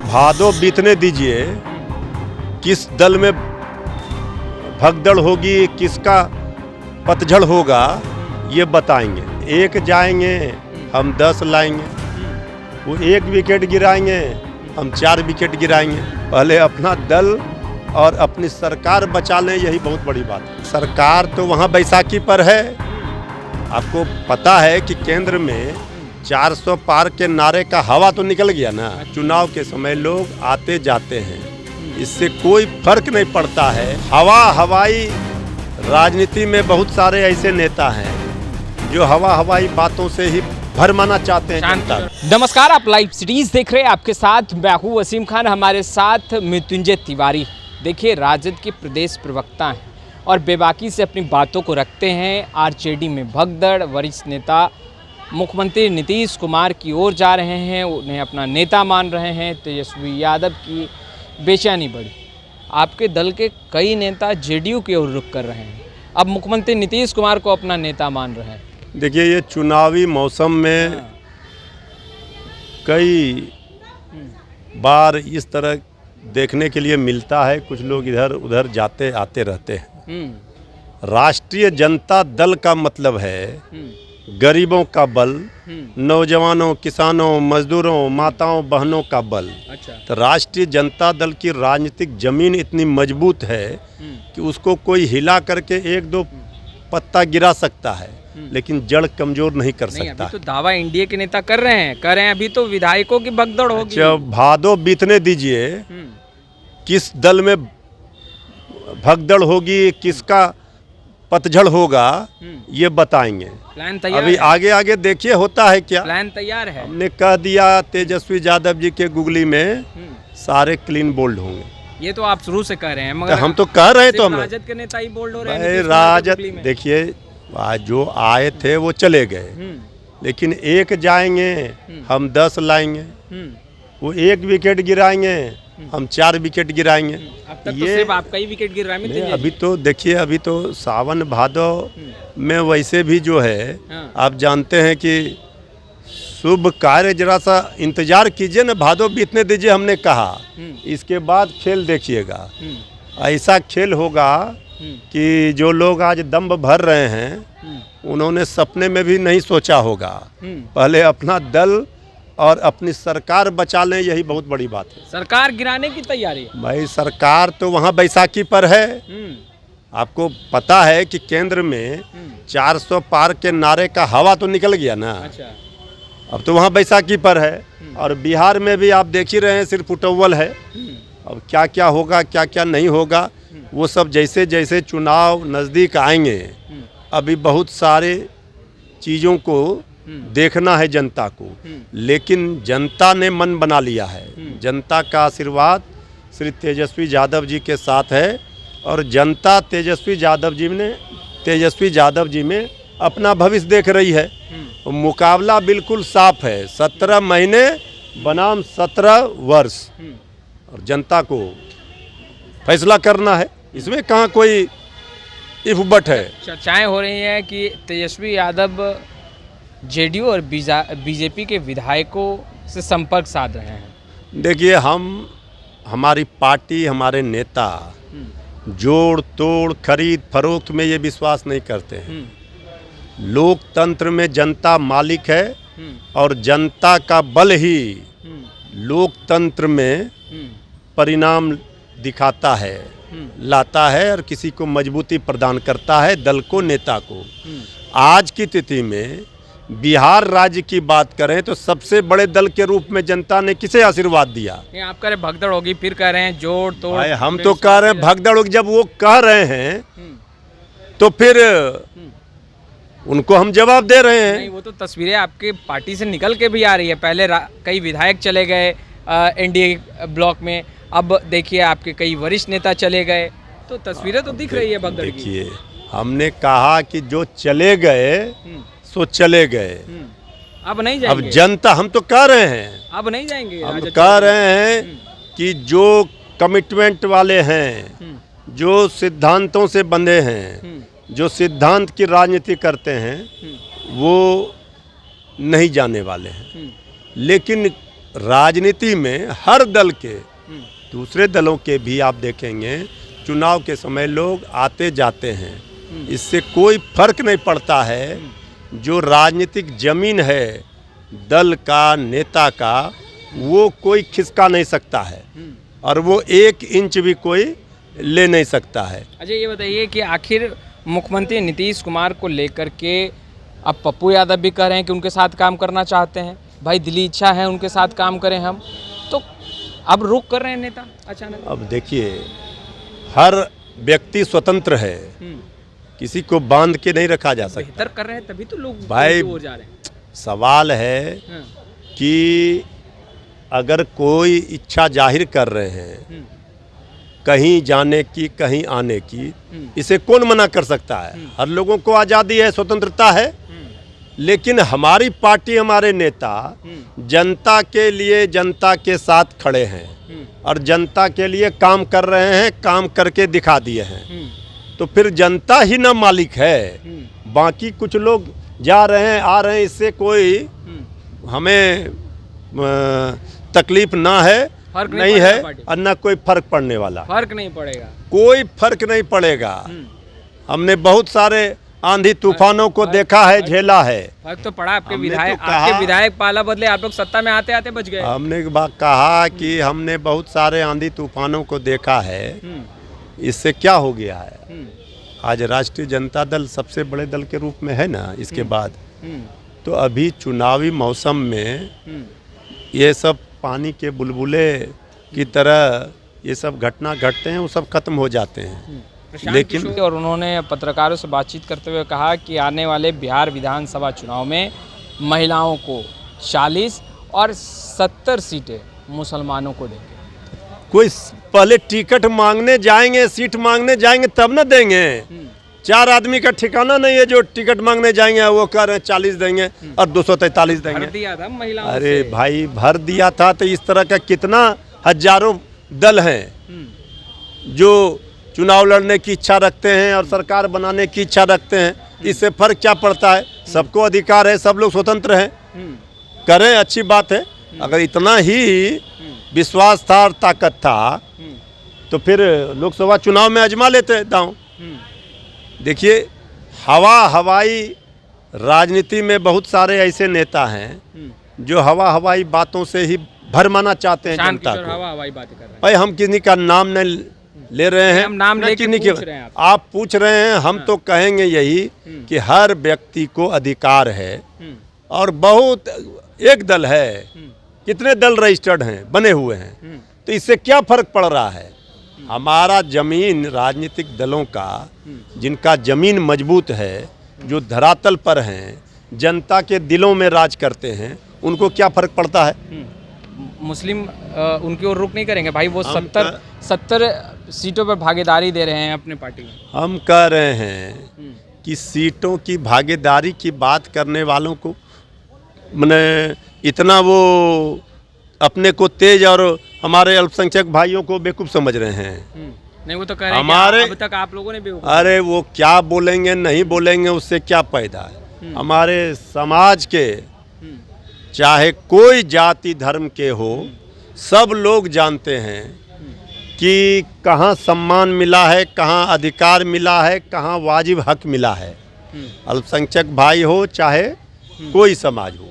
भादो बीतने दीजिए, किस दल में भगदड़ होगी, किसका पतझड़ होगा, ये बताएंगे। एक जाएंगे, हम 10 लाएंगे। वो 1 विकेट गिराएंगे, हम 4 विकेट गिराएंगे। पहले अपना दल और अपनी सरकार बचा लें, यही बहुत बड़ी बात है। सरकार तो वहाँ बैसाखी पर है। आपको पता है कि केंद्र में 400 पार के नारे का हवा तो निकल गया ना। चुनाव के समय लोग आते जाते हैं, इससे कोई फर्क नहीं पड़ता है। हवाई राजनीति में बहुत सारे ऐसे नेता हैं जो हवाई बातों से ही भरमाना चाहते हैं जनता। नमस्कार, आप लाइव सिटीज देख रहे हैं। आपके साथ मैं हूं वसीम खान, हमारे साथ मृत्युंजय तिवारी। देखिए, राजद के प्रदेश प्रवक्ता हैं और बेबाकी से अपनी बातों को रखते हैं। आरजेडी में भगदड़, वरिष्ठ नेता मुख्यमंत्री नीतीश कुमार की ओर जा रहे हैं, उन्हें अपना नेता मान रहे हैं। तेजस्वी यादव की बेचैनी बढ़ी। आपके दल के कई नेता जेडीयू की ओर रुख कर रहे हैं, अब मुख्यमंत्री नीतीश कुमार को अपना नेता मान रहे हैं। देखिए, ये चुनावी मौसम में कई बार इस तरह देखने के लिए मिलता है। कुछ लोग इधर उधर जाते आते रहते हैं। राष्ट्रीय जनता दल का मतलब है गरीबों का बल, नौजवानों, किसानों, मजदूरों, माताओं, बहनों का बल। अच्छा। तो राष्ट्रीय जनता दल की राजनीतिक जमीन इतनी मजबूत है कि उसको कोई हिला करके 1-2 पत्ता गिरा सकता है, लेकिन जड़ कमजोर नहीं कर सकता। अभी तो दावा एनडीए के नेता कर रहे हैं। अभी तो विधायकों की भगदड़ होगी। अच्छा, भादो बीतने दीजिए, किस दल में भगदड़ होगी, किसका पतझड़ होगा, ये बताएंगे। प्लान तैयार अभी है? आगे देखिए होता है क्या। प्लान तैयार है। हमने कह दिया तेजस्वी यादव जी के गुगली में सारे क्लीन बोल्ड होंगे। ये तो आप शुरू से कह रहे हैं, मगर तो हम तो कह रहे हैं, तो हम राजद के नेता ही बोल्ड हो रहे हैं। भाई, नीतीश कुमार की राजद गुगली में। देखिए, जो आए थे वो चले गए, लेकिन एक जाएंगे, हम 10 लाएंगे। वो 1 विकेट गिराएंगे, हम 4 विकेट गिराएंगे। अब तक तो सिर्फ आपका ही विकेट गिर रहा है। अभी तो देखिए, अभी तो सावन भादो में वैसे भी जो है, आप जानते हैं कि शुभ कार्य, जरा सा इंतजार कीजिए ना, भादो बीतने दीजिए। हमने कहा इसके बाद खेल देखिएगा। ऐसा खेल होगा कि जो लोग आज दम भर रहे हैं, उन्होंने सपने में भी नहीं सोचा होगा। पहले अपना दल और अपनी सरकार बचा लें, यही बहुत बड़ी बात है। सरकार गिराने की तैयारी है। भाई, सरकार तो वहाँ बैसाखी पर है। आपको पता है कि केंद्र में 400 पार के नारे का हवा तो निकल गया ना। अच्छा। अब तो वहाँ बैसाखी पर है। और बिहार में भी आप देख ही रहे हैं, सिर्फ उटव्वल है। अब क्या क्या होगा, क्या क्या नहीं होगा, वो सब जैसे जैसे चुनाव नज़दीक आएंगे, अभी बहुत सारे चीज़ों को देखना है जनता को। लेकिन जनता ने मन बना लिया है। जनता का आशीर्वाद श्री तेजस्वी यादव जी के साथ है, और जनता तेजस्वी यादव जी में अपना भविष्य देख रही है। मुकाबला बिल्कुल साफ है। 17 महीने बनाम 17 वर्ष, और जनता को फैसला करना है। इसमें कहाँ कोई इफ बट है। चर्चाएं हो रही हैं कि तेजस्वी यादव जेडीयू और बीजेपी के विधायकों से संपर्क साध रहे हैं। देखिए, हमारी पार्टी, हमारे नेता जोड़ तोड़, खरीद फरोख्त में ये विश्वास नहीं करते हैं। लोकतंत्र में जनता मालिक है, और जनता का बल ही लोकतंत्र में परिणाम दिखाता है, लाता है, और किसी को मजबूती प्रदान करता है, दल को, नेता को। आज की तिथि में बिहार राज्य की बात करें तो सबसे बड़े दल के रूप में जनता ने किसे आशीर्वाद दिया? आप कह रहे भगदड़ होगी, फिर कह रहे हैं जोड़ तोड़। भाई, हम तो कह रहे हैं भगदड़ होगी। जब वो कह रहे हैं तो फिर उनको हम जवाब दे रहे हैं। नहीं, वो तो तस्वीरें आपके पार्टी से निकल के भी आ रही है। पहले कई विधायक चले गए एनडीए ब्लॉक में, अब देखिए आपके कई वरिष्ठ नेता चले गए, तो तस्वीरें तो दिख रही है भगदड़ की। देखिए, हमने कहा कि जो चले गए सो चले गए, अब नहीं जाएंगे। अब जनता, हम तो कह रहे हैं, अब नहीं जाएंगे। हम कह रहे हैं कि जो कमिटमेंट वाले हैं, जो सिद्धांतों से बंधे हैं, जो सिद्धांत की राजनीति करते हैं, वो नहीं जाने वाले हैं। लेकिन राजनीति में हर दल के, दूसरे दलों के भी आप देखेंगे चुनाव के समय लोग आते जाते हैं, इससे कोई फर्क नहीं पड़ता है। जो राजनीतिक जमीन है दल का, नेता का, वो कोई खिसका नहीं सकता है और वो 1 इंच भी कोई ले नहीं सकता है। अच्छा, ये बताइए कि आखिर मुख्यमंत्री नीतीश कुमार को लेकर के अब पप्पू यादव भी कह रहे हैं कि उनके साथ काम करना चाहते हैं, भाई दिली इच्छा है उनके साथ काम करें हम, तो अब रुक कर रहे हैं नेता अचानक। अब देखिए, हर व्यक्ति स्वतंत्र है, किसी को बांध के नहीं रखा जा सकता। बेहतर कर रहे हैं तभी तो लोग भाई हो जा रहे हैं। सवाल है कि अगर कोई इच्छा जाहिर कर रहे हैं कहीं जाने की, कहीं आने की, इसे कौन मना कर सकता है? हर लोगों को आज़ादी है, स्वतंत्रता है। लेकिन हमारी पार्टी, हमारे नेता जनता के लिए, जनता के साथ खड़े हैं और जनता के लिए काम कर रहे हैं, काम करके दिखा दिए हैं। तो फिर जनता ही ना मालिक है, बाकी कुछ लोग जा रहे हैं, आ रहे हैं, इससे कोई हमें तकलीफ ना है, नहीं है और ना कोई फर्क पड़ने वाला। फर्क नहीं पड़ेगा, कोई फर्क नहीं पड़ेगा। हमने बहुत सारे आंधी तूफानों को देखा है, झेला है। फर्क तो पड़ा। आपके विधायक पाला बदले, आप लोग सत्ता में आते आते बच गए। हमने कहा कि हमने बहुत सारे आंधी तूफानों को देखा है, इससे क्या हो गया है? आज राष्ट्रीय जनता दल सबसे बड़े दल के रूप में है ना, इसके बाद तो अभी चुनावी मौसम में ये सब पानी के बुलबुले की तरह ये सब घटना घटते हैं, वो सब खत्म हो जाते हैं। लेकिन और उन्होंने पत्रकारों से बातचीत करते हुए कहा कि आने वाले बिहार विधानसभा चुनाव में महिलाओं को 40 और 70 सीटें मुसलमानों को देंगे। कोई पहले टिकट मांगने जाएंगे, सीट मांगने जाएंगे तब ना देंगे। 4 आदमी का ठिकाना नहीं है जो टिकट मांगने जाएंगे, वो कह रहे हैं 40 देंगे और 243 देंगे। भर दिया था महिलाओं अरे से। भाई भर दिया था, तो इस तरह का कितना हजारों दल हैं जो चुनाव लड़ने की इच्छा रखते हैं और सरकार बनाने की इच्छा रखते हैं। इससे फर्क क्या पड़ता है? सबको अधिकार है, सब लोग स्वतंत्र हैं, करें, अच्छी बात है। अगर इतना ही विश्वास था और ताकत था तो फिर लोकसभा चुनाव में आजमा लेते दांव। देखिए, हवाई राजनीति में बहुत सारे ऐसे नेता हैं जो हवाई बातों से ही भरमाना चाहते हैं जनता को। हवाई बातें कर रहे हैं। भाई हम किसी का नाम नहीं ले रहे हैं, हम नाम लेके पूछ रहे हैं। आप पूछ रहे हैं, हम तो कहेंगे यही कि हर व्यक्ति को अधिकार है। और बहुत एक दल है, कितने दल रजिस्टर्ड हैं, बने हुए हैं, तो इससे क्या फर्क पड़ रहा है? हमारा जमीन, राजनीतिक दलों का जिनका जमीन मजबूत है, जो धरातल पर हैं, जनता के दिलों में राज करते हैं, उनको क्या फर्क पड़ता है? मुस्लिम उनकी ओर रुख नहीं करेंगे भाई। वो 70 सीटों पर भागीदारी दे रहे हैं अपने पार्टी में। हम कह रहे हैं कि सीटों की भागीदारी की बात करने वालों को मैंने इतना वो अपने को तेज और हमारे अल्पसंख्यक भाइयों को बेवकूफ़ समझ रहे हैं। नहीं, वो तो कह रहे हैं हमारे अब तक आप लोगों ने बेवकूफ़। अरे वो क्या बोलेंगे, नहीं बोलेंगे, उससे क्या फायदा है? हमारे समाज के चाहे कोई जाति धर्म के हो, सब लोग जानते हैं कि कहाँ सम्मान मिला है, कहाँ अधिकार मिला है, कहाँ वाजिब हक मिला है। अल्पसंख्यक भाई हो चाहे कोई समाज हो,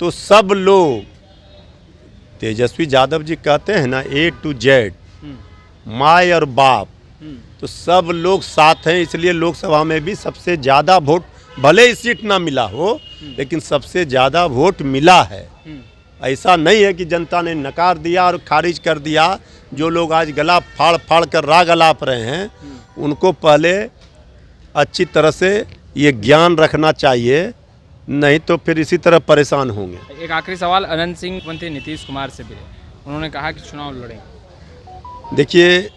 तो सब लोग, तेजस्वी यादव जी कहते हैं ना, A to Z, माँ और बाप, तो सब लोग साथ हैं। इसलिए लोकसभा में भी सबसे ज़्यादा वोट, भले ही सीट ना मिला हो, लेकिन सबसे ज़्यादा वोट मिला है। ऐसा नहीं है कि जनता ने नकार दिया और खारिज कर दिया। जो लोग आज गला फाड़ फाड़ कर राग अलाप रहे हैं, उनको पहले अच्छी तरह से ये ज्ञान रखना चाहिए, नहीं तो फिर इसी तरह परेशान होंगे। एक आखिरी सवाल अनंत सिंह मंत्री नीतीश कुमार से भी, उन्होंने कहा कि चुनाव लड़ेंगे। देखिए,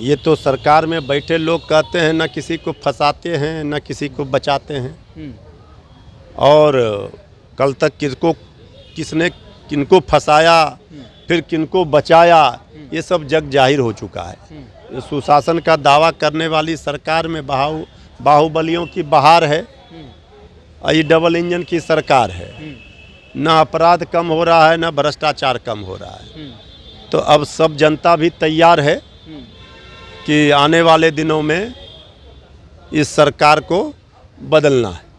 ये तो सरकार में बैठे लोग कहते हैं, ना किसी को फंसाते हैं ना किसी को बचाते हैं। और कल तक किसने किनको फंसाया, फिर किनको बचाया, ये सब जग जाहिर हो चुका है। सुशासन का दावा करने वाली सरकार में बाहुबलियों की बहार है, ये डबल इंजन की सरकार है। ना अपराध कम हो रहा है, ना भ्रष्टाचार कम हो रहा है। तो अब सब जनता भी तैयार है कि आने वाले दिनों में इस सरकार को बदलना है।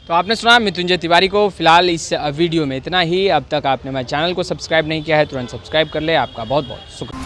तो आपने सुना मृत्युंजय तिवारी को। फिलहाल इस वीडियो में इतना ही। अब तक आपने हमारे चैनल को सब्सक्राइब नहीं किया है तुरंत सब्सक्राइब कर ले। आपका बहुत बहुत शुक्रिया।